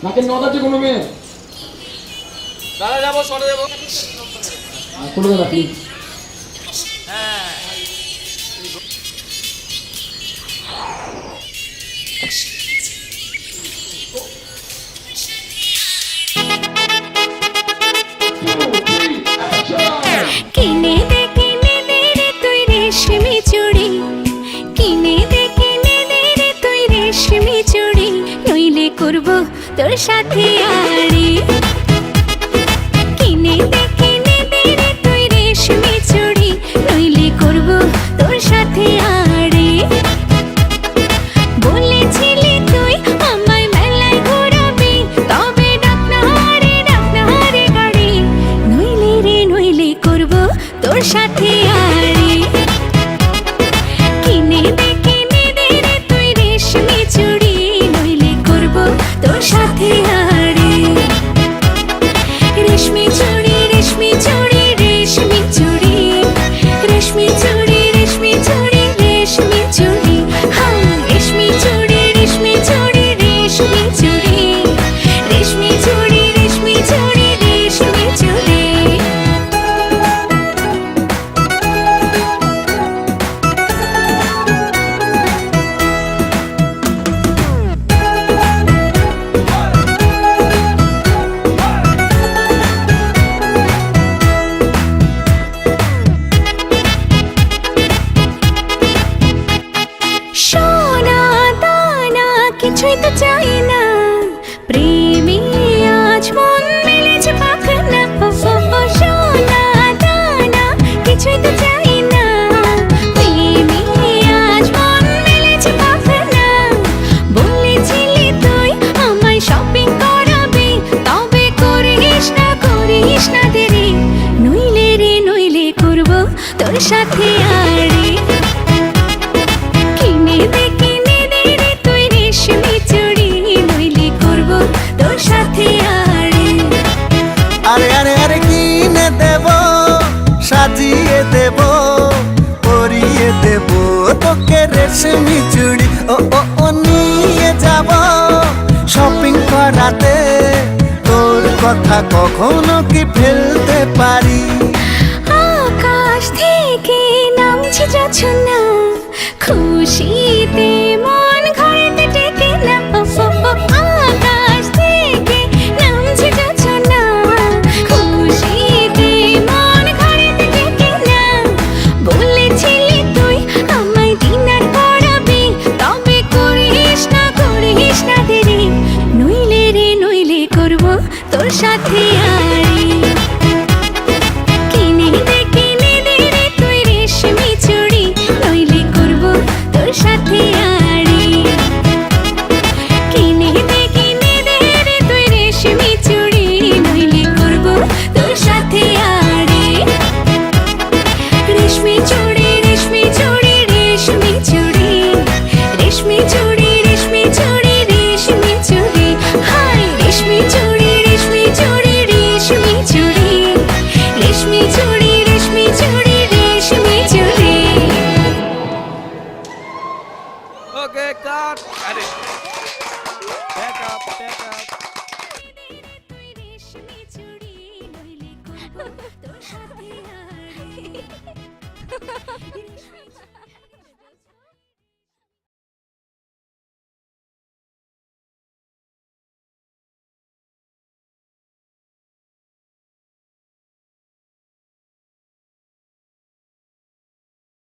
নাকের নদ আছে কোনো মেয়ে? দাদা যাবো, সরে যাবো। খুলে দেবা প্লিজ। হ্যাঁ কিনে দে রে তুই রেশমি চুড়ি, কিনে দে রে তুই রেশমি চুড়ি, নইলে করব তোর সাথে আড়ি। কিনে দে রে তুই রেশমি চুড়ি, নইলে করব তোর সাথে আড়ি। বলেছিলি তুই আমায় মেলায় ঘোরাবি, তবে ডাক না রে গাড়ি, নইলে করব তোর সাথে আড়ি। কিনে দে রে তুই রেশমি চুড়ি, নইলে করব তোর সাথে আড়ি। রেশমি চুড়ি রেশমি চুড়ি রেশমি চুড়ি, রেশমি চুড়ি রেশমি চুড়ি রেশমি চুড়ি, হ্যাঁ রেশমি চুড়ি রেশমি চুড়ি রেশমি চুড়ি, রেশমি চুড়ি রেশমি চুড়ি রেশমি চুড়ি। সোনা দানা কিছুই তো চাই না, প্রেমে আজ মন মেলেছে পাখানা। সোনা দানা কিছুই তো চাই না, প্রেমে আজ মন মেলেছে পাখানা। বলেছিলি তুই আমায় শপিং করাবি, তবে করিস না দেরি, নইলে করব তোর সাথে আড়ি। কিনে দে রে তুই রেশমি চুড়ি, নইলে করব তোর সাথে আড়ি। আরে আরে আরে কিনে দেব, সাজিয়ে দেব, পরিয়ে দেব তোকে রেশমি চুড়ি। ও নিয়ে যাব শপিং করাতে, তোর কথা কখনো কি ফেলতে পারি? আকাশ থেকে নামছে জোছনা, খুশিতে মন ঘরেতে টেকে না। আকাশ থেকে নামছে জোছনা, খুশিতে মন ঘরেতে টেকে না। বলেছিলি তুই আমায় ডিনার করাবি, তবে করিস না দেরি, নইলে করব তোর সাথে আড়ি। কিনে দে রে তুই রেশমি চুড়ি, নইলে করব তোর সাথে আড়ি। কিনে দে রে তুই রেশমি চুড়ি, নইলে করব তোর সাথে আড়ি। রেশমি চুড়ি রেশমি চুড়ি রেশমি চুড়ি, রেশমি চুড়ি রেশমি চুড়ি রেশমি চুড়ি, হাই রেশমি চুড়ি রেশমি চুড়ি রেশমি চুড়ি, রেশমি চুড়ি রেশমি চুড়ি রেশমি চুড়ি। ওকে কাট। আরে ব্যাক আপ। তুই রেশমি চুড়ি, নইলে করব তোর সাথে আড়ি।